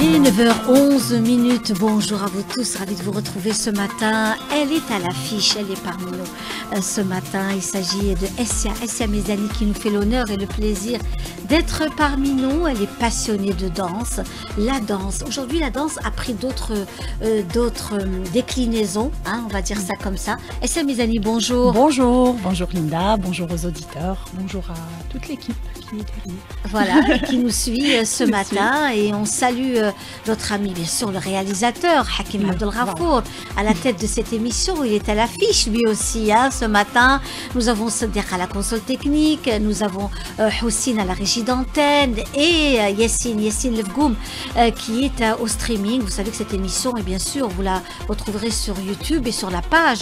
Il est 9h11. Bonjour à vous tous, ravi de vous retrouver ce matin. Elle est à l'affiche, elle est parmi nous ce matin. Il s'agit de Essia Mezani qui nous fait l'honneur et le plaisir d'être parmi nous. Elle est passionnée de danse. La danse, aujourd'hui la danse a pris d'autres déclinaisons, hein, on va dire ça comme ça. Essia Mezani, bonjour. Bonjour Linda, bonjour aux auditeurs, bonjour à toute l'équipe qui est derrière. Voilà, qui nous suit ce matin et on salue notre ami, bien sûr, le réalisateur Hakim Abdelghafour à la tête de cette émission. Il est à l'affiche lui aussi hein, ce matin. Nous avons Sadiq à la console technique, nous avons Houssine à la régie d'antenne et Yassine Lefgoum qui est au streaming. Vous savez que cette émission, et bien sûr, vous la retrouverez sur YouTube et sur la page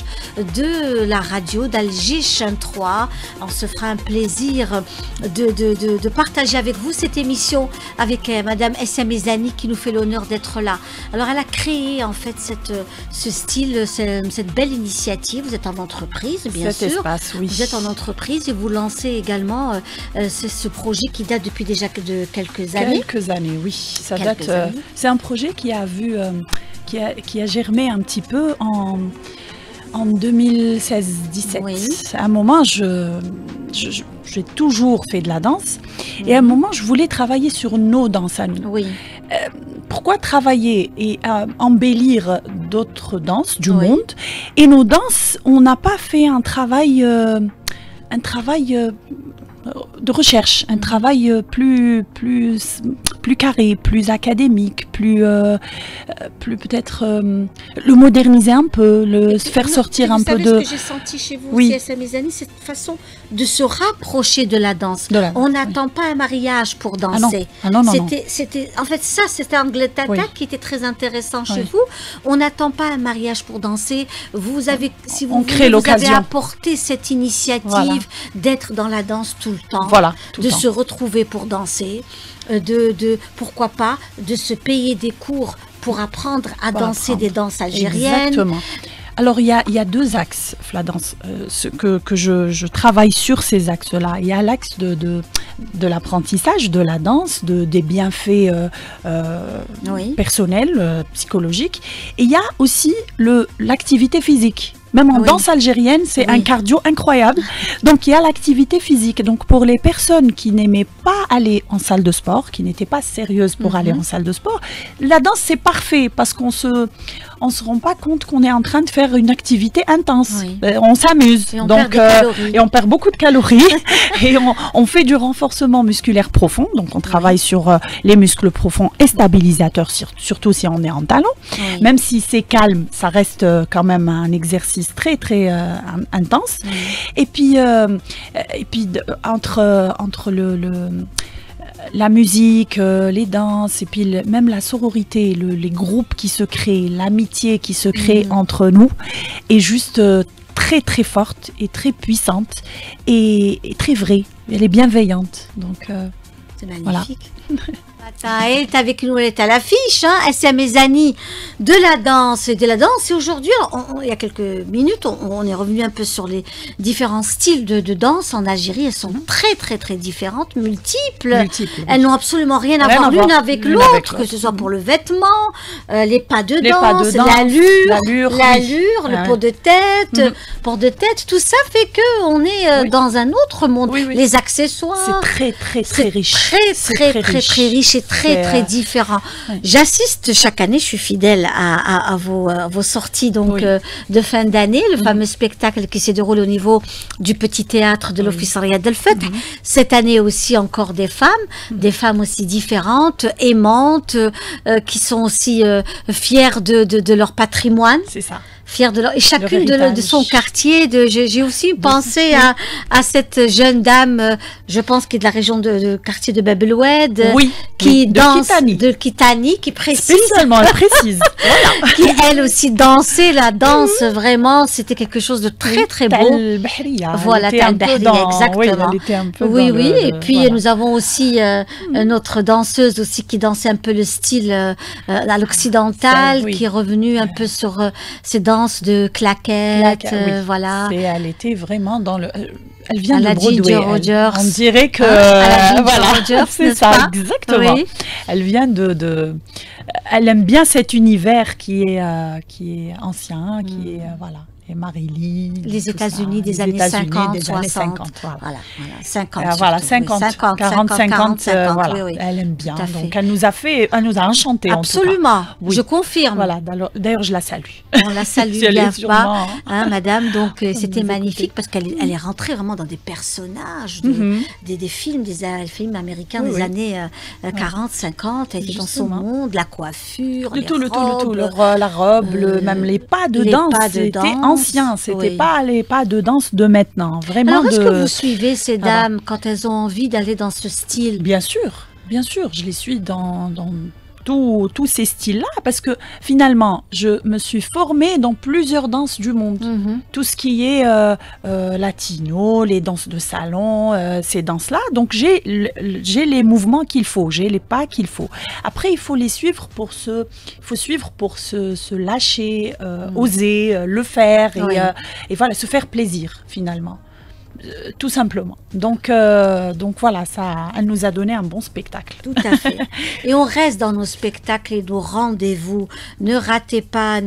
de la radio d'Algiche 3. On se fera un plaisir de partager avec vous cette émission avec Madame Essia Mezani qui nous fait l'honneur d'être là. Alors elle a créé en fait ce style, cette belle initiative. Vous êtes en entreprise, bien sûr. Espace, oui. Vous êtes en entreprise et vous lancez également ce projet qui date depuis déjà de quelques années. Quelques années, oui. Ça date. C'est un projet qui a qui a germé un petit peu en 2016-17. Oui. À un moment, j'ai toujours fait de la danse et à un moment, je voulais travailler sur nos danses à nous. Oui. Pourquoi travailler et embellir d'autres danses du monde et nos danses, on n'a pas fait un travail de recherche, un travail plus carré, plus académique, plus peut-être le moderniser un peu, faire sortir un peu de... Vous savez ce que j'ai senti chez vous, Essia Mezani, cette façon de se rapprocher de la danse. On n'attend pas un mariage pour danser. Non. En fait, ça, c'était Angletata qui était très intéressant chez vous. On n'attend pas un mariage pour danser. Vous avez, si vous voulez, vous avez apporté cette initiative d'être dans la danse tout le temps, de se retrouver pour danser, pourquoi pas, de se payer des cours pour apprendre à danser des danses algériennes. Exactement. Alors, il y a deux axes, la danse, que je travaille sur ces axes-là. Il y a l'axe de l'apprentissage de la danse, des bienfaits personnels, psychologiques. Et il y a aussi l'activité physique. Même en danse algérienne, c'est un cardio incroyable. Donc, il y a l'activité physique. Donc, pour les personnes qui n'aimaient pas aller en salle de sport, qui n'étaient pas sérieuses pour aller en salle de sport, la danse, c'est parfait parce qu'on se rend pas compte qu'on est en train de faire une activité intense. On s'amuse. Et on perd beaucoup de calories. Et on fait du renforcement musculaire profond. Donc, on travaille sur les muscles profonds et stabilisateurs, surtout si on est en talon. Même si c'est calme, ça reste quand même un exercice très intense. Et puis entre la musique, les danses et puis même la sororité, les groupes qui se créent, l'amitié qui se crée entre nous est juste très forte et très puissante et très vraie. Elle est bienveillante. Donc c'est magnifique. Elle est avec nous, elle est à l'affiche, hein, Essia Mezani, de la danse. Et aujourd'hui, il y a quelques minutes, on est revenu un peu sur les différents styles de danse en Algérie. Elles sont très différentes, multiples. Elles n'ont absolument rien à voir l'une avec l'autre, que ce soit pour le vêtement, les pas de danse, l'allure, le pot de tête, tout ça fait qu'on est dans un autre monde. Les accessoires. C'est très riche. Très riche et très différent. J'assiste chaque année, je suis fidèle à vos sorties de fin d'année, le fameux spectacle qui se déroule au niveau du petit théâtre de l'Office Riyad El Fath. Cette année aussi encore des femmes aussi différentes, aimantes, qui sont aussi fières de leur patrimoine. C'est ça. Fière de et chacune de son quartier. J'ai aussi pensé à cette jeune dame, je pense, qui est de la région de quartier de Bab El Oued, qui danse de Kitani, qui précise. Spécialement, elle précise. Qui elle aussi dansait la danse, vraiment, c'était quelque chose de très beau. Voilà, Tal Bahriya, exactement. Oui. Et puis nous avons aussi notre danseuse aussi qui dansait un peu le style à l'occidental, qui est revenue un peu sur ces danses de claquettes, voilà. Elle était vraiment dans elle vient à de la Broadway. Ginger Rogers. On dirait que à la Ginger voilà, Rogers, c'est n'est-ce ça, pas? exactement. Oui. Elle vient elle aime bien cet univers qui est ancien, qui est voilà. Et Marie-Lee. Les États-Unis des années 50, 60. Voilà, 50. Voilà, 50, 40, 50, voilà. Oui, oui. Elle aime bien. Donc, elle nous a enchantés. Absolument, en tout cas. Oui. je confirme. Voilà, d'ailleurs, je la salue. On la salue bien bas, hein, madame. Donc, c'était magnifique parce qu'elle est rentrée vraiment dans des personnages, des films, films américains des années 40, 50. Elle était dans son monde, la coiffure, les robes, la robe, même les pas de danse. C'était ancien, c'était pas les pas de danse de maintenant. Vraiment. Alors, est-ce que vous suivez ces dames quand elles ont envie d'aller dans ce style? Bien sûr, je les suis dans tous ces styles-là, parce que finalement, je me suis formée dans plusieurs danses du monde. Tout ce qui est latino, les danses de salon, ces danses-là. Donc, j'ai les mouvements qu'il faut, j'ai les pas qu'il faut. Après, il faut les suivre pour se lâcher, oser, le faire et voilà, se faire plaisir finalement. Tout simplement. Donc voilà, elle nous a donné un bon spectacle. Tout à fait. Et on reste dans nos spectacles et nos rendez-vous. Ne ratez pas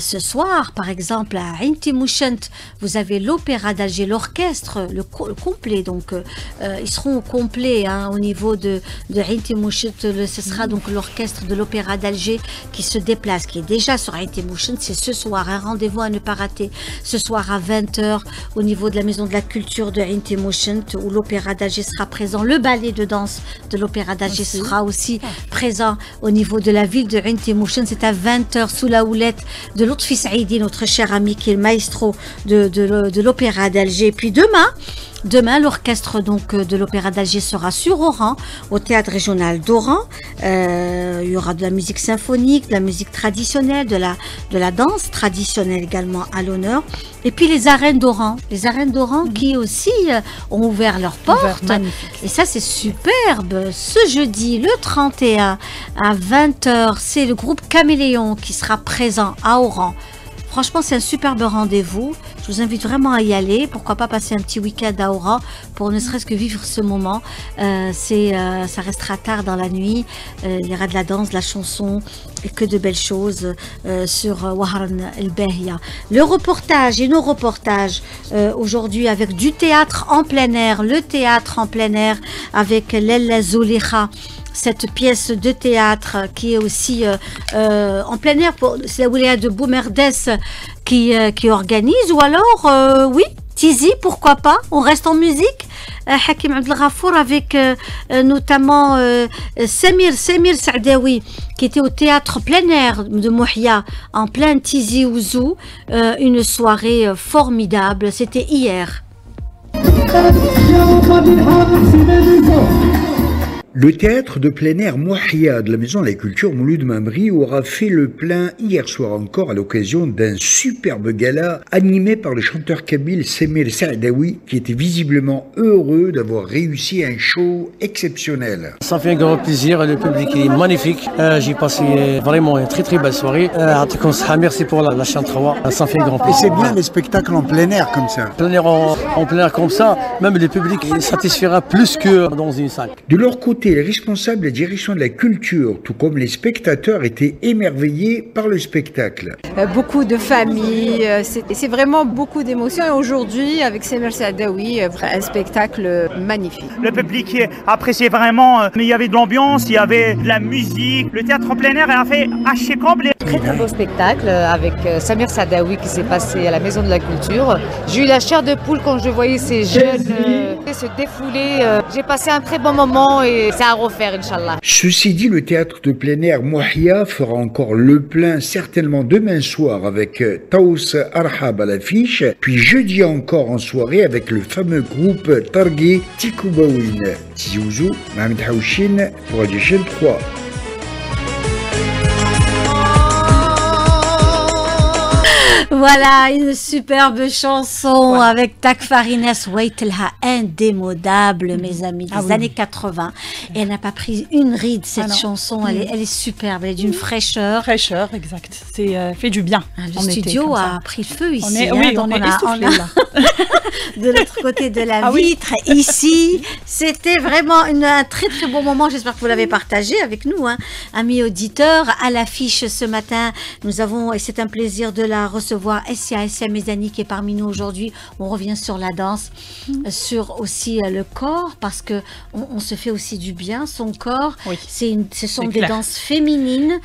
ce soir, par exemple, à Ain Timouschent, vous avez l'Opéra d'Alger, l'orchestre, le complet. Donc, ils seront au complet au niveau de Ain Timouschent. Ce sera donc l'orchestre de l'Opéra d'Alger qui se déplace, qui est déjà sur Ain Timouschent. C'est ce soir, un rendez-vous à ne pas rater. Ce soir à 20h. Au niveau de la Maison de la Culture de Ain Timouschent, où l'Opéra d'Alger sera présent. Le ballet de danse de l'Opéra d'Alger sera aussi présent au niveau de la ville de Ain Timouschent. C'est à 20h sous la houlette de Lotfi Saïdi, notre cher ami qui est le maestro de l'Opéra d'Alger. Et puis Demain, l'orchestre de l'Opéra d'Alger sera sur Oran, au Théâtre Régional d'Oran. Il y aura de la musique symphonique, de la musique traditionnelle, de la danse traditionnelle également à l'honneur. Et puis les arènes d'Oran qui aussi ont ouvert leurs portes. Et ça, c'est superbe. Ce jeudi, le 31 à 20h, c'est le groupe Caméléon qui sera présent à Oran. Franchement, c'est un superbe rendez-vous. Je vous invite vraiment à y aller. Pourquoi pas passer un petit week-end à Oran pour ne serait-ce que vivre ce moment. Ça restera tard dans la nuit. Il y aura de la danse, de la chanson et que de belles choses sur Wahran El Bahia. Le reportage et nos reportages aujourd'hui avec du théâtre en plein air. Le théâtre en plein air avec Lella Zoulikha. Cette pièce de théâtre qui est aussi en plein air, c'est la wilaya de Boumerdes qui organise, ou alors, oui, Tizi, pourquoi pas, on reste en musique. Hakim Abdel Ghafour avec notamment Samir Saadawi qui était au théâtre plein air de Mouhia en plein Tizi Ouzou, une soirée formidable, c'était hier. Le théâtre de plein air Mouhia de la Maison de la Culture Mouloud Mamri aura fait le plein hier soir encore à l'occasion d'un superbe gala animé par le chanteur kabyle Samir Saadawi qui était visiblement heureux d'avoir réussi un show exceptionnel. Ça fait un grand plaisir, le public est magnifique. J'ai passé vraiment une très très belle soirée. Merci pour la chaîne 3, ça fait un grand plaisir. Et c'est bien les spectacles en plein air comme ça. En plein air comme ça, même le public satisfera plus que dans une salle. De leur côté, les responsables de la direction de la culture, tout comme les spectateurs, étaient émerveillés par le spectacle. Beaucoup de familles, c'est vraiment beaucoup d'émotions. Et aujourd'hui, avec Samir Saadawi, un spectacle magnifique. Le public appréciait vraiment, mais il y avait de l'ambiance, il y avait de la musique. Le théâtre en plein air a fait haché comble. Très très beau spectacle avec Samir Saadawi qui s'est passé à la Maison de la Culture. J'ai eu la chair de poule quand je voyais ces jeunes se défouler. J'ai passé un très bon moment et c'est à refaire, Inch'Allah. Ceci dit, le théâtre de plein air Mouhia fera encore le plein certainement demain soir avec Taous Arhab à l'affiche, puis jeudi encore en soirée avec le fameux groupe Targi Tikoubawin. Tizi Ouzou, Mohamed Haouchine pour Radio Chaîne 3. Voilà, une superbe chanson avec Takfarines Waitelha, indémodable, mes amis, des années 80. Et elle n'a pas pris une ride, cette chanson. Elle est superbe, elle est d'une fraîcheur. Fraîcheur, exact. C'est fait du bien. Le studio a pris feu ici. On est essoufflés là. De l'autre côté de la vitre, ici, c'était vraiment un très très bon moment. J'espère que vous l'avez partagé avec nous, amis auditeurs. À l'affiche ce matin, nous avons, et c'est un plaisir de la recevoir, Essia Mezani qui est parmi nous aujourd'hui. On revient sur la danse, sur aussi le corps, parce que on se fait aussi du bien, son corps. Oui, ce sont des danses féminines,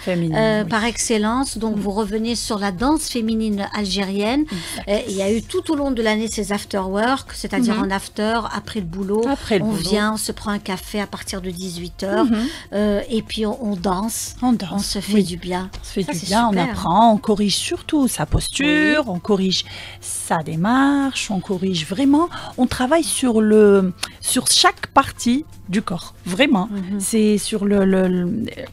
par excellence. Donc vous revenez sur la danse féminine algérienne. Il y a eu tout au long de l'année ces after-work, c'est-à-dire en after, après le boulot. On vient, on se prend un café à partir de 18h et puis on danse. On se fait du bien. On se fait du bien, on apprend, on corrige surtout sa posture, on corrige sa démarche, on corrige vraiment, on travaille sur chaque partie du corps, vraiment. C'est sur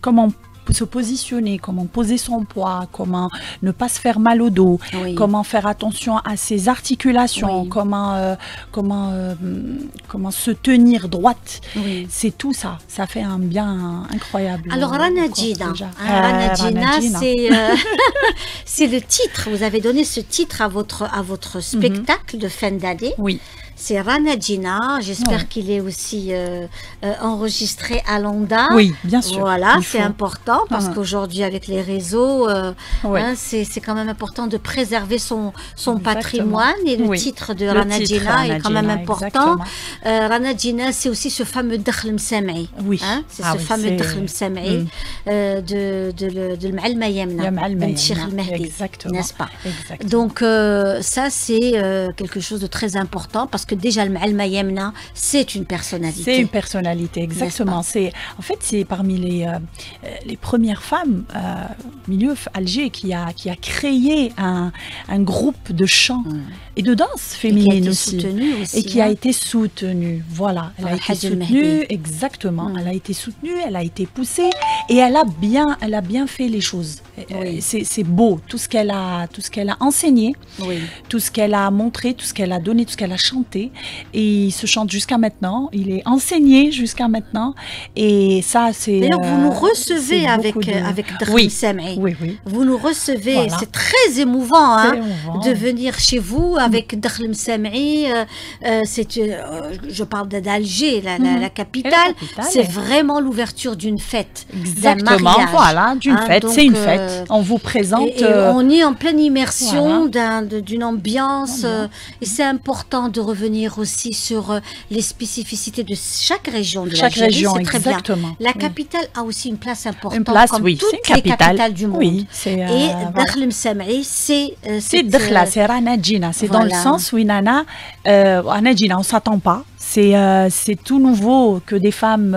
comment se positionner, comment poser son poids, comment ne pas se faire mal au dos, comment faire attention à ses articulations, comment se tenir droite. C'est tout ça, ça fait un bien incroyable. Alors Rana Djina, c'est le titre, vous avez donné ce titre à votre spectacle de fin d'année. Oui. C'est Rana Djina, j'espère qu'il est aussi enregistré à Londres. Oui, bien sûr. Voilà, c'est important parce qu'aujourd'hui avec les réseaux, c'est quand même important de préserver son patrimoine et le titre de Rana Djina est quand même important. Rana Djina, c'est aussi ce fameux Dakhl Msam'i. Oui. C'est ce fameux Dakhl Msam'i de l'Ma'alma Yemna, de Cheikh El-Mahdi, n'est-ce pas? Donc ça c'est quelque chose de très important parce que déjà le Ma'alma Yemna, c'est une personnalité. C'est une personnalité, exactement. En fait, c'est parmi les premières femmes milieu Alger qui a créé un groupe de chant et de danse féminine aussi. Et qui a été soutenue. Voilà, elle a été soutenue, exactement. Elle a été soutenue, elle a été poussée et elle a bien fait les choses. C'est beau, tout ce qu'elle a enseigné, tout ce qu'elle a montré, tout ce qu'elle a donné, tout ce qu'elle a chanté. Et il se chante jusqu'à maintenant, il est enseigné jusqu'à maintenant. Et ça, c'est... D'ailleurs, vous nous recevez avec Dakhl Msam'i. Vous nous recevez, c'est très émouvant, de venir chez vous avec Dakhl Msam'i. Je parle d'Alger, la capitale. C'est vraiment l'ouverture d'une fête, d'un mariage. Voilà, d'une fête, c'est une fête. On vous présente... Et on est en pleine immersion d'une ambiance. Et c'est important de revenir aussi sur les spécificités de chaque région de l'Algérie. C'est très bien. La capitale a aussi une place importante, comme toutes les capitales du monde. Et Dakhl Msam'i, c'est Dakhla, c'est Rana Djina. C'est dans le sens où Rana Djina, on ne s'attend pas. C'est tout nouveau que des femmes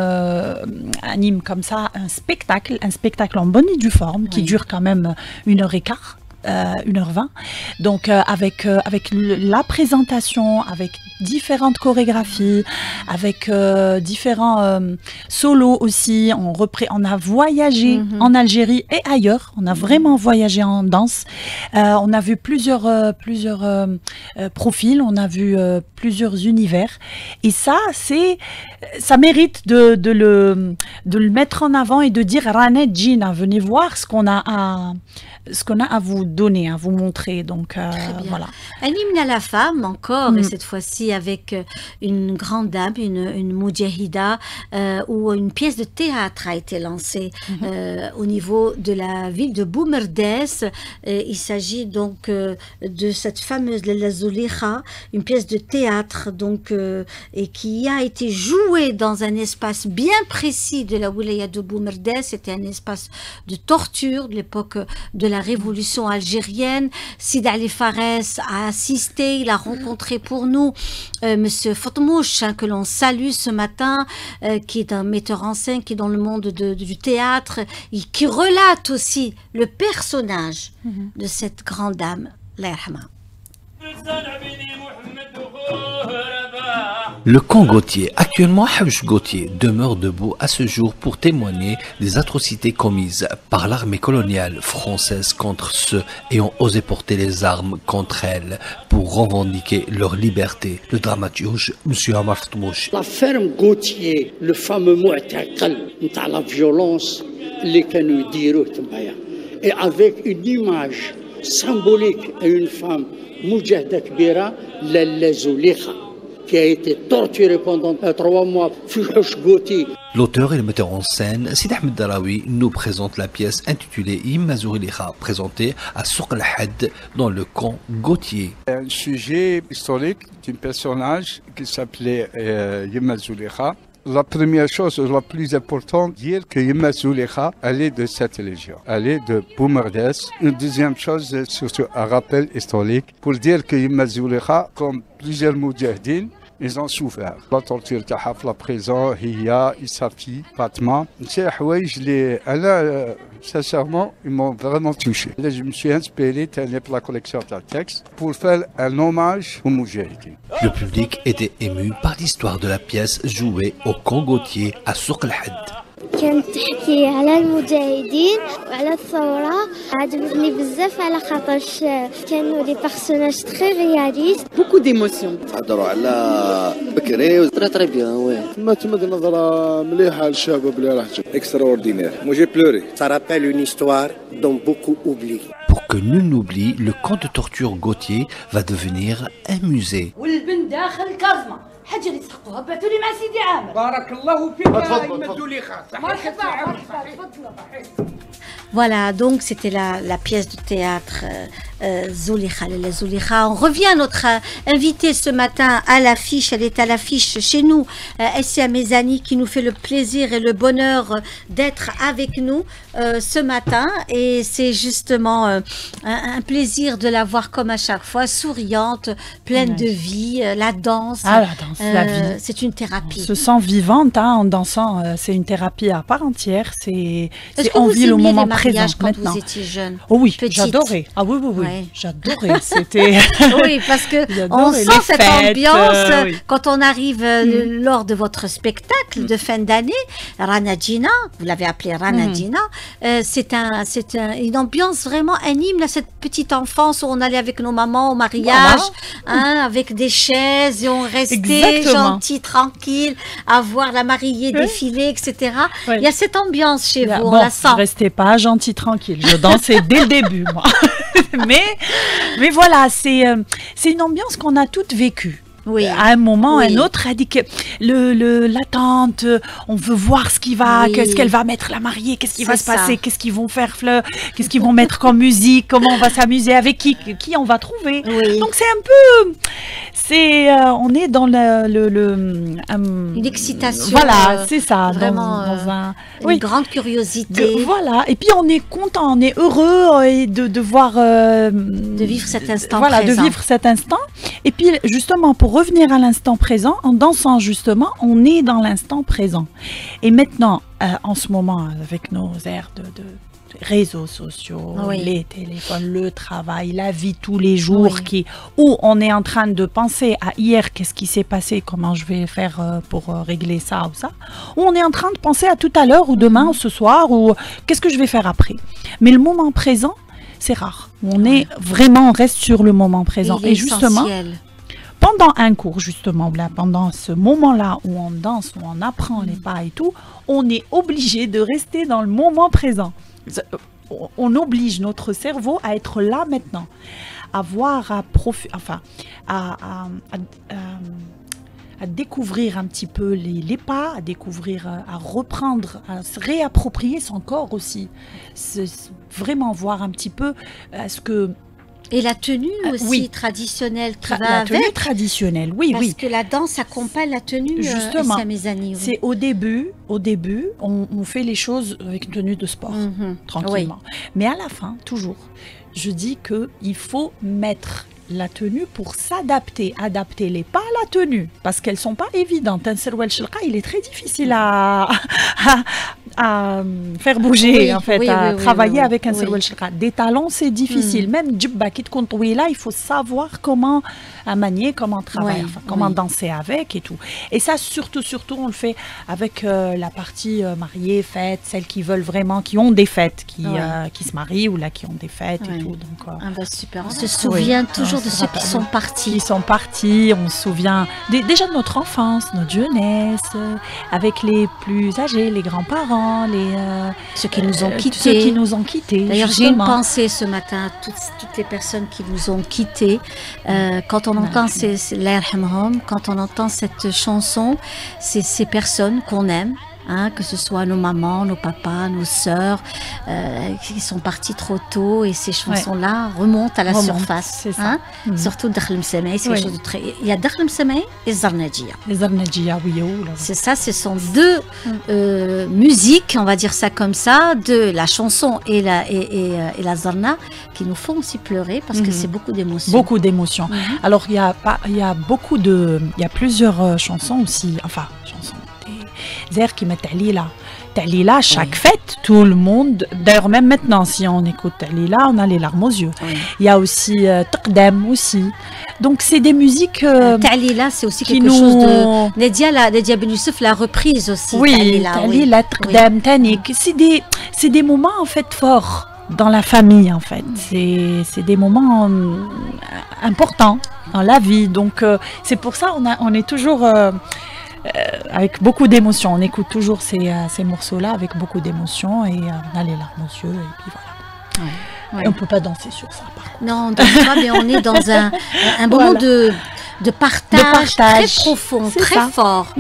animent comme ça un spectacle en bonne et due forme qui dure quand même 1h15. 1h20, donc avec la présentation, avec différentes chorégraphies, avec différents solos aussi. On a voyagé en Algérie et ailleurs. On a vraiment voyagé en danse. On a vu plusieurs profils, on a vu plusieurs univers. Et ça mérite de le mettre en avant et de dire Rana Djina, venez voir ce qu'on a à vous donner, à vous montrer. Donc voilà. Un hymne à la femme encore, et cette fois-ci avec une grande dame, une moudjahida, où une pièce de théâtre a été lancée au niveau de la ville de Boumerdès. Il s'agit donc de cette fameuse La Zolikha, une pièce de théâtre donc, et qui a été jouée dans un espace bien précis de la wilaya de Boumerdès. C'était un espace de torture de l'époque de la révolution algérienne. Sid Ali Fares a assisté, il a rencontré pour nous Monsieur Fatmouche, que l'on salue ce matin, qui est un metteur en scène, qui est dans le monde du théâtre, et qui relate aussi le personnage de cette grande dame, Allah yarhamha. Le camp Gautier. Actuellement, Habch Gautier demeure debout à ce jour pour témoigner des atrocités commises par l'armée coloniale française contre ceux ayant osé porter les armes contre elle pour revendiquer leur liberté. Le dramaturge, M. Amar Fatmouch. La ferme Gautier, le fameux mu'taqal, la violence, les canaux d'Iro, et avec une image symbolique à une femme, Moujahda Kbira, Lalla Zoulikha, qui a été torturée pendant 3 mois, Fuhush Gautier. L'auteur et le metteur en scène, Sid Ahmed Darawi, nous présente la pièce intitulée Yimma Zoulikha, présentée à Souq al-Had dans le camp Gautier. Un sujet historique d'un personnage qui s'appelait Yimma Zoulikha. La première chose, la plus importante, dire que Yimma Zoulikha, elle est de cette légion, elle est de Boumerdès. Une deuxième chose, c'est surtout un rappel historique pour dire que Yimma Zoulikha, comme plusieurs moudjahdines, ils ont souffert. La torture تاعها في la prison, هي sa fille, Fatma. C'est حوايج اللي أنا sincèrement, ils m'ont vraiment touché. Là, je me suis inspiré pour la collection de textes pour faire un hommage aux moudjahidines. Le public était ému par l'histoire de la pièce jouée au camp Gautier à Souq al-Had. كانت تحكي على المجاهدين وعلى الثورة. عجبتني بزاف على خاطرش كانوا لي بيرسوناج تري رياليست. بوكو ديموسيون. تهضروا على بكري تري بيان وي. تمد نظرة مليحة للشباب اللي راح تجي. اكستراوردينير. Moi j'ai pleuré. Ça rappelle une histoire dont beaucoup oublient. Pour que nul n'oublie, le camp de torture Gautier va devenir un musée. حاجه اللي تسحقوها بعثوا لي مع سيدي عامر. بارك الله فيك يا مدوليخه. مرحبا تفضلوا. Voilà, donc c'était la pièce de théâtre Zoulikha, les Zoulikha. On revient à notre invitée ce matin à l'affiche. Elle est à l'affiche chez nous, Essia Mezani, qui nous fait le plaisir et le bonheur d'être avec nous ce matin. Et c'est justement un plaisir de la voir comme à chaque fois, souriante, pleine de vie, la danse. Ah, la danse, la vie. C'est une thérapie. On se sent vivante en dansant. C'est une thérapie à part entière. On vit le moment présent quand maintenant. Vous étiez jeune? Oh oui, petite. J'adorais. Ah oui, Ouais. J'adorais. C'était. Oui, parce que on sent cette ambiance quand on arrive lors de votre spectacle de fin d'année. Rana Djina, vous l'avez appelé Rana Djina. C'est une ambiance vraiment anime là, cette petite enfance où on allait avec nos mamans au mariage, avec des chaises et on restait gentil, tranquille, à voir la mariée défiler, etc. Il y a cette ambiance chez vous, on la sent. Je restais pas gentil, tranquille. Je dansais dès le début, moi. mais voilà, c'est une ambiance qu'on a toutes vécue. Oui. À un moment, un autre a dit que l'attente, on veut voir ce qui va, qu'est-ce qu'elle va mettre la mariée, qu'est-ce qui va se passer, qu'est-ce qu'ils vont faire, qu'est-ce qu'ils vont mettre comme musique, comment on va s'amuser avec qui on va trouver. Oui. Donc c'est un peu, on est dans une excitation. Voilà, c'est ça. Vraiment, une grande curiosité. Voilà. Et puis on est content, on est heureux de voir, de vivre cet instant présent. Voilà, de vivre cet instant. Et puis justement pour revenir à l'instant présent, en dansant justement, on est dans l'instant présent. Et maintenant, en ce moment, avec nos ères de réseaux sociaux, les téléphones, le travail, la vie tous les jours, où on est en train de penser à hier, qu'est-ce qui s'est passé, comment je vais faire pour régler ça ou ça, ou on est en train de penser à tout à l'heure ou demain ou ce soir, ou qu'est-ce que je vais faire après. Mais le moment présent, c'est rare. On reste sur le moment présent. Et justement, pendant un cours, justement, là, pendant ce moment-là où on danse, où on apprend les pas et tout, on est obligé de rester dans le moment présent. On oblige notre cerveau à être là maintenant, à voir, à découvrir un petit peu les pas, à découvrir, à reprendre, à se réapproprier son corps aussi. Vraiment voir un petit peu ce que... Et la tenue aussi traditionnelle qui va avec. La tenue traditionnelle, oui. Parce que la danse accompagne la tenue, justement. Mezani. C'est au début, on fait les choses avec une tenue de sport, tranquillement. Mais à la fin, toujours, je dis qu'il faut mettre la tenue pour s'adapter, adapter les pas à la tenue, parce qu'elles ne sont pas évidentes. Un serwal shelqa, il est très difficile à à faire bouger, en fait, à travailler avec un Serwal Shelqa. Des talons, c'est difficile. Même Djibba qui te compte là, il faut savoir comment manier, comment travailler, comment danser avec et tout. Et ça, surtout, on le fait avec la partie mariée, fête, celles qui veulent vraiment, qui ont des fêtes, qui se marient ou là qui ont des fêtes et tout. Donc, super. On se souvient toujours de ceux qui sont partis. On se souvient déjà de notre enfance, notre jeunesse, avec les plus âgés, les grands-parents, ceux qui nous ont quittés. D'ailleurs, j'ai une pensée ce matin à toutes les personnes qui nous ont quittés. Quand on entend quand on entend cette chanson, c'est ces personnes qu'on aime. Que ce soit nos mamans, nos papas, nos sœurs qui sont partis trop tôt, et ces chansons-là remontent à la surface. C'est ça. Surtout Dakhl Msamaï, c'est quelque chose de très... Il y a Dakhl Msamaï et Zarnadjia. Les Zarnadjia, oui. C'est ça, ce sont deux musiques, on va dire ça comme ça, de la chanson et la Zarna, qui nous font aussi pleurer parce que c'est beaucoup d'émotions. Beaucoup d'émotions. Alors, il y a plusieurs chansons aussi, Zer qui met Talila, chaque fête, tout le monde, d'ailleurs même maintenant, si on écoute Talila, on a les larmes aux yeux. Il y a aussi Taqdam aussi. Donc c'est des musiques... Talila, c'est aussi quelque chose de... Nadia Ben Youssef l'a reprise aussi. Oui, Talila, Taqdam, Tanik. C'est des moments en fait forts dans la famille en fait. C'est des moments importants dans la vie. Donc c'est pour ça on est toujours... avec beaucoup d'émotions, on écoute toujours ces morceaux-là avec beaucoup d'émotions et on a les larmes aux yeux et puis voilà. Et on ne peut pas danser sur ça par contre. Non, on ne danse pas, mais on est dans un moment de partage très profond, très fort.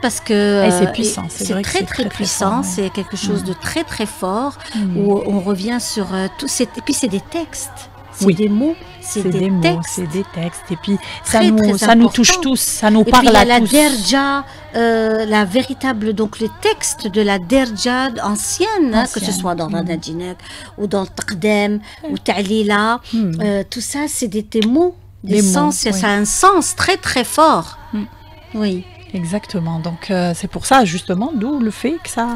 Parce que c'est puissant, c'est très puissant, c'est quelque chose de très très fort où on revient sur tout. Et puis c'est des textes. C'est des mots, c'est des textes. C'est des textes. Et puis, ça nous touche tous, ça nous parle à tous. Et puis, il y a la derja, la véritable, donc les textes de la derja ancienne, que ce soit dans Ranadjinek ou dans Taqdem ou Ta'lila, tout ça, c'est des mots, des sens, ça a un sens très très fort. Oui. Exactement. Donc, c'est pour ça, justement, d'où le fait que ça...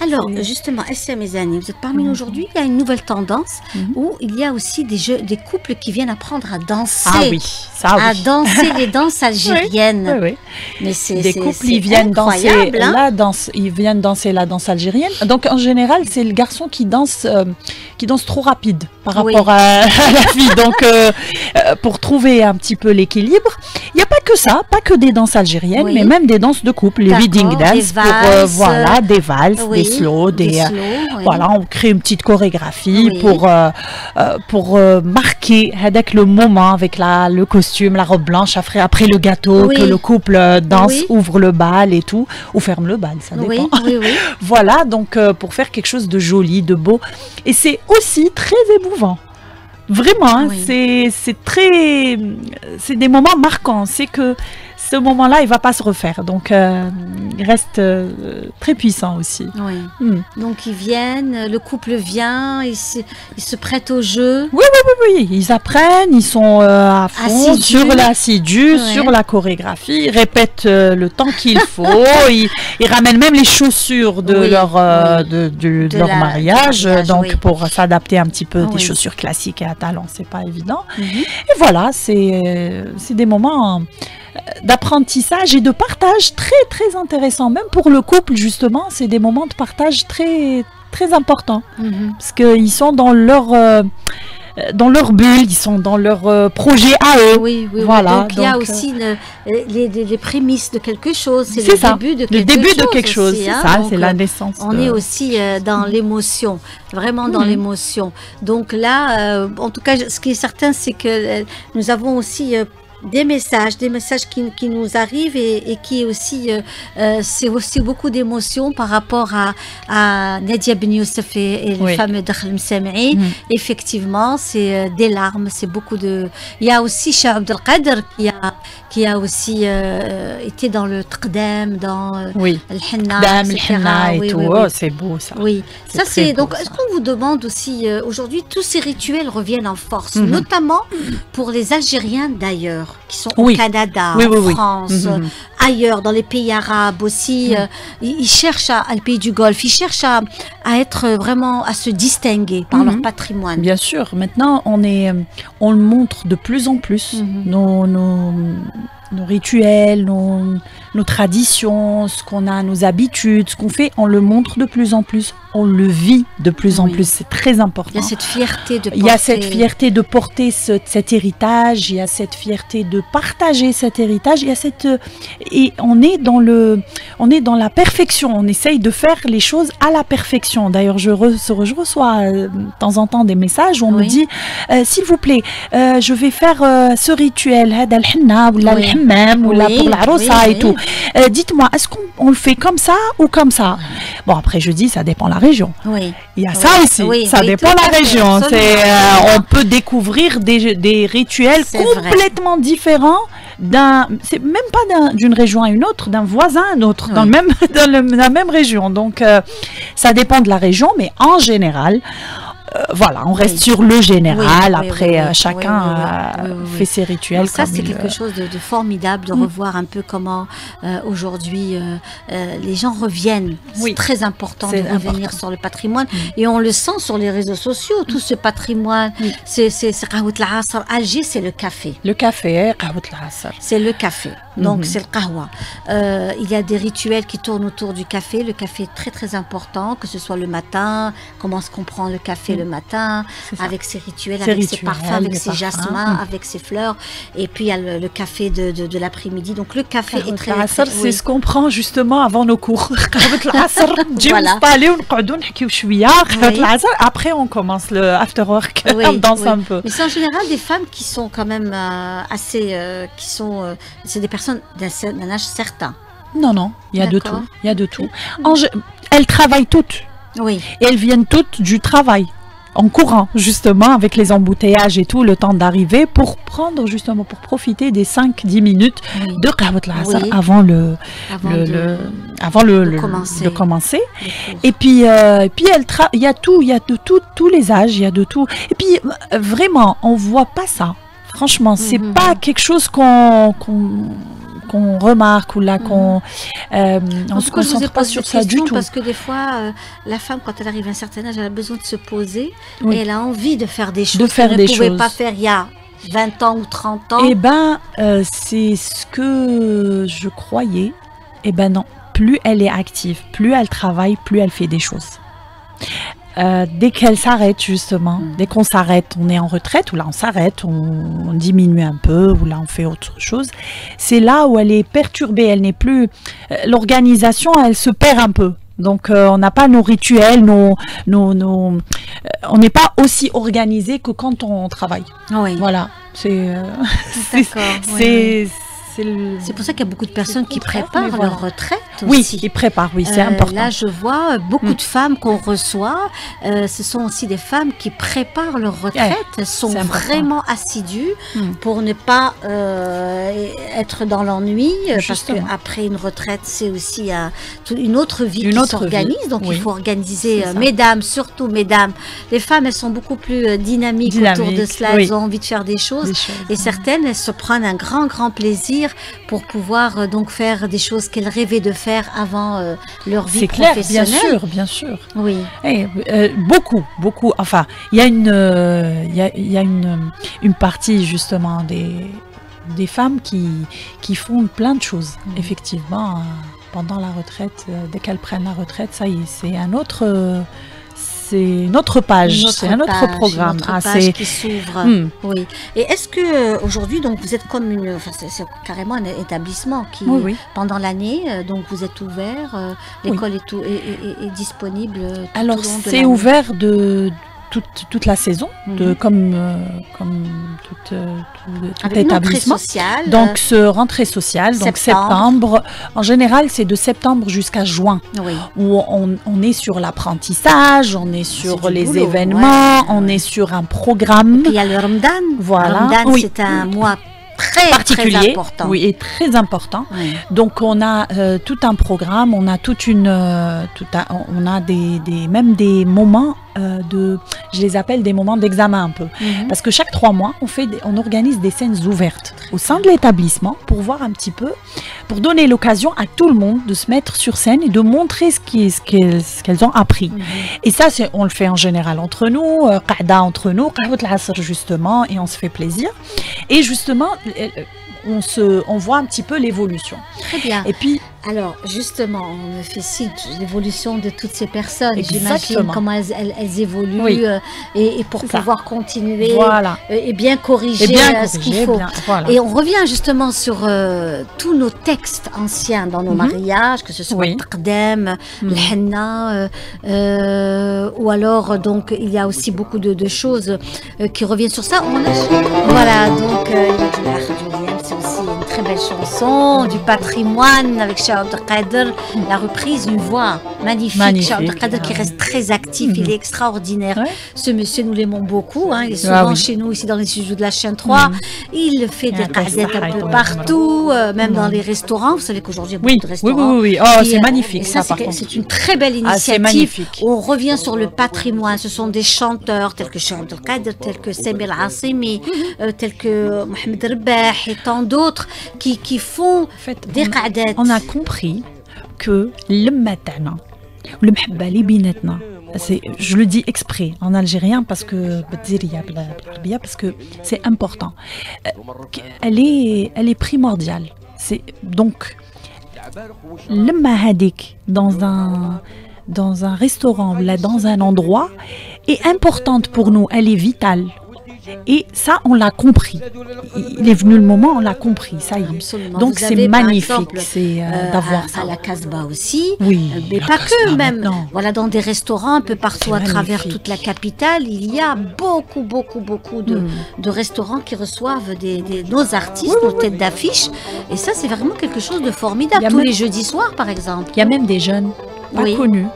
Alors, justement, Essia Mezani, vous êtes parmi nous aujourd'hui. Il y a une nouvelle tendance où il y a aussi des couples qui viennent apprendre à danser. Ah oui, ça oui. À danser les danses algériennes. Oui. Mais c'est des couples, ils viennent danser la danse algérienne. Donc, en général, c'est le garçon qui danse trop rapide par rapport à la fille. Donc, pour trouver un petit peu l'équilibre, il n'y a pas que ça, pas que des danses algériennes, mais même des danses de couple, les wedding dance, des valses. Des slows, voilà, on crée une petite chorégraphie pour marquer avec le moment, avec le costume, la robe blanche, après le gâteau, que le couple danse, ouvre le bal et tout, ou ferme le bal, ça dépend. Voilà, donc pour faire quelque chose de joli, de beau. Et c'est aussi très émouvant. Vraiment, c'est des moments marquants. C'est que ce moment-là, il ne va pas se refaire. Donc, il reste très puissant aussi. Donc, ils viennent, le couple vient, ils se prêtent au jeu. Oui. Ils apprennent, ils sont à fond sur l'assidus, sur la chorégraphie. Ils répètent le temps qu'il faut. ils ramènent même les chaussures de leur mariage. Donc, pour s'adapter un petit peu des chaussures classiques et à talons, c'est pas évident. Et voilà, c'est des moments d'apprentissage et de partage très très intéressants. Même pour le couple, justement, c'est des moments de partage très très importants. Parce qu'ils sont dans leur bulle, ils sont dans leur projet à eux. Voilà. Donc il y a aussi les prémices de quelque chose. C'est le début de quelque chose. C'est ça, c'est la naissance. On est aussi dans l'émotion, vraiment dans l'émotion. Donc là, en tout cas, ce qui est certain, c'est que nous avons aussi des messages qui nous arrivent et qui est aussi c'est aussi beaucoup d'émotions par rapport à Nadia Ben Youssef et le fameux Dakhl Msamaï. Effectivement, c'est des larmes, c'est beaucoup de... Il y a aussi Cheikh Abdelkader qui a aussi été dans le Taqdam, dans le Henna, et tout. C'est beau ça. Oui, ça c'est... Donc, est-ce qu'on vous demande aussi, aujourd'hui, tous ces rituels reviennent en force, notamment pour les Algériens d'ailleurs. sœurs qui sont au Canada, en France, ailleurs, dans les pays arabes aussi, ils cherchent les pays du Golfe, ils cherchent à être vraiment, à se distinguer par leur patrimoine. Bien sûr, maintenant on le montre de plus en plus, nos rituels, nos traditions, ce qu'on a, nos habitudes, ce qu'on fait, on le montre de plus en plus, on le vit de plus en plus, c'est très important. Il y a cette fierté de porter... Il y a cette fierté de porter cet héritage, il y a cette fierté de partager cet héritage, il y a cette... Et on est dans la perfection, on essaye de faire les choses à la perfection. D'ailleurs, je reçois de temps en temps des messages où on me dit, s'il vous plaît, je vais faire ce rituel, ou la hammam, ou la pour la rosa et tout. Dites-moi, est-ce qu'on le fait comme ça ou comme ça? Bon, après, je dis, ça dépend de la région. Il y a ça aussi, ça dépend de la région. On peut découvrir des rituels complètement différents c'est même pas d'une région à une autre, d'un voisin à un autre, dans la même région. Donc, ça dépend de la région, mais en général, voilà, on reste sur le général. Après, chacun fait ses rituels. Donc ça, c'est quelque chose de formidable de revoir un peu comment aujourd'hui les gens reviennent. C'est très important de revenir sur le patrimoine et on le sent sur les réseaux sociaux. Tout ce patrimoine, c'est Qahwat al-Asr. Alger, c'est le café. Le café, Qahwat al-Asr. C'est le café. Donc c'est le qahwa. Il y a des rituels qui tournent autour du café. Le café est très très important, que ce soit le matin, comment est-ce qu'on prend le café le matin, avec ses rituels, avec ses parfums, avec ses jasmins, avec ses fleurs. Et puis il y a le café de l'après-midi. Donc le café est très... C'est ce qu'on prend justement avant nos cours. Après on commence le after work, on danse un peu. Mais c'est en général des femmes qui sont quand même assez... c'est des personnes d'un âge certain. Non, il y a de tout. Il y a de tout. Elles travaillent toutes. Oui. Et elles viennent toutes du travail, en courant, justement, avec les embouteillages et tout, le temps d'arriver, pour profiter des 5-10 minutes de Qahwat al-Asr avant de commencer. Et puis, il y a tout, il y a de tout, tous les âges, il y a de tout. Et puis, vraiment, on voit pas ça. Franchement, c'est pas quelque chose qu'on remarque ou là qu'on on se concentre pas sur ça du tout. Parce que des fois, la femme, quand elle arrive à un certain âge, elle a besoin de se poser et elle a envie de faire des choses qu'elle ne pouvait pas faire il y a 20 ans ou 30 ans. Eh ben, c'est ce que je croyais. Eh ben non, plus elle est active, plus elle travaille, plus elle fait des choses. Dès qu'elle s'arrête justement, dès qu'on s'arrête, on est en retraite ou là on s'arrête, on diminue un peu ou là on fait autre chose, c'est là où elle est perturbée, elle n'est plus, l'organisation elle se perd un peu. Donc on n'a pas nos rituels, on n'est pas aussi organisé que quand on travaille. Oui. Voilà, c'est c'est pour ça qu'il y a beaucoup de personnes qui préparent leur retraite aussi. Oui, qui préparent, c'est important. Là, je vois beaucoup de femmes qu'on reçoit. Ce sont aussi des femmes qui préparent leur retraite. Elles sont vraiment assidues pour ne pas être dans l'ennui. Parce qu'après une retraite, c'est aussi une autre vie qui s'organise. Donc, il faut organiser. Mesdames, surtout mesdames, les femmes, elles sont beaucoup plus dynamiques autour de cela. Elles ont envie de faire des choses. Et certaines, elles se prennent un grand plaisir pour pouvoir donc faire des choses qu'elles rêvaient de faire avant leur vie professionnelle. C'est clair, bien sûr. Oui. Beaucoup. Enfin, il y a une partie justement des femmes qui font plein de choses. Effectivement, pendant la retraite, dès qu'elles prennent la retraite, ça y est, c'est une autre page, c'est un autre programme. Une autre page qui s'ouvre. Oui. Et est-ce que aujourd'hui, donc vous êtes comme c'est carrément un établissement qui, pendant l'année, donc vous êtes ouvert, l'école est disponible. Alors c'est ouvert de toute la saison, comme tout établissement. Donc rentrée sociale, donc septembre. En général, c'est de septembre jusqu'à juin, où on est sur l'apprentissage, on est sur les événements, on est sur un programme. Et puis il y a le Ramadan. Voilà. Le Ramadan, c'est un mois très important. Oui, et très important. Donc on a tout un programme, on a on a même des moments je les appelle des moments d'examen un peu, parce que chaque 3 mois on organise des scènes ouvertes. au sein de l'établissement pour voir un petit peu, pour donner l'occasion à tout le monde de se mettre sur scène et de montrer ce qu'elles ont appris. Et ça, on le fait en général entre nous, qa'da entre nous, qahwat al-asr justement, et on se fait plaisir. Et justement, on voit un petit peu l'évolution. Très bien. Et puis, alors, justement, on me fait signe de l'évolution de toutes ces personnes. J'imagine comment elles évoluent et pour pouvoir continuer et bien corriger ce qu'il faut. Et on revient justement sur tous nos textes anciens dans nos mariages, que ce soit le taqdem, le henna, ou alors, donc, il y a aussi beaucoup de choses qui reviennent sur ça. Voilà, donc, c'est aussi une très belle chanson du patrimoine avec Cheikh Abdelkader, la reprise, une voix magnifique. Cheikh Abdelkader qui reste très actif, il est extraordinaire. Ce monsieur, nous l'aimons beaucoup, hein, il est souvent chez nous ici dans les studios de la chaîne 3. Il fait des qa'dat un peu partout, même dans les restaurants. Vous savez qu'aujourd'hui, il y a beaucoup de restaurants. Oui. Oh, c'est magnifique. Et ça, c'est une très belle initiative. On revient sur le patrimoine. Ce sont des chanteurs tels que Cheikh Abdelkader, tels que Samir Al-Assimi, tels que Mohamed Rebah et tant d'autres qui font des qa'dat. On a compris que l'mmatana, le mhabba li binatna, je le dis exprès en algérien parce que c'est important. Elle est primordiale. Donc l'mma hadik dans un restaurant, là, dans un endroit, est importante pour nous. Elle est vitale. Et ça, on l'a compris. Il est venu le moment, on l'a compris. Ça y est. Absolument. Donc c'est magnifique d'avoir ça. À la Casbah aussi, oui, mais pas que même. Voilà, dans des restaurants un peu partout à travers toute la capitale, il y a beaucoup de restaurants qui reçoivent nos artistes, nos têtes d'affiche. Et ça, c'est vraiment quelque chose de formidable. Tous les jeudis soirs, par exemple. Il y a même des jeunes pas connus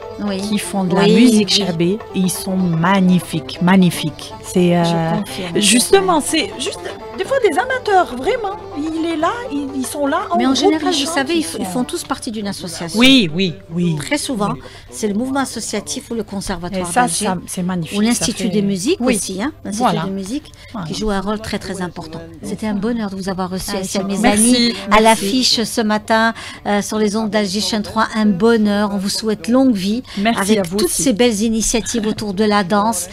qui font de la musique chabé et ils sont magnifiques. C'est justement, c'est juste des fois des amateurs, vraiment. Il est là, ils sont là. Mais en général, vous savez, ils font tous partie d'une association. Oui. Très souvent, c'est le mouvement associatif ou le conservatoire d'Alger. C'est magnifique. Ou l'Institut des musiques aussi, hein, l'Institut des musiques qui joue un rôle très important. C'était un bonheur de vous avoir reçu, mes amis, à l'affiche ce matin sur les ondes d'Alger Chaîne 3. Un bonheur. On vous souhaite longue vie avec toutes ces belles initiatives autour de la danse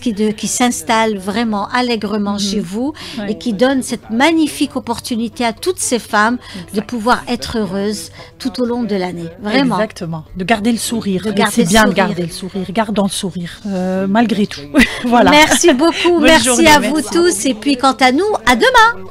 qui s'installe vraiment allègrement chez vous et qui donne cette magnifique opportunité à toutes ces femmes de pouvoir être heureuses tout au long de l'année. Vraiment. Exactement. De garder le sourire. C'est bien de garder le sourire. Gardons le sourire, malgré tout. Voilà. Merci beaucoup. Merci à vous tous. Et puis, quant à nous, à demain.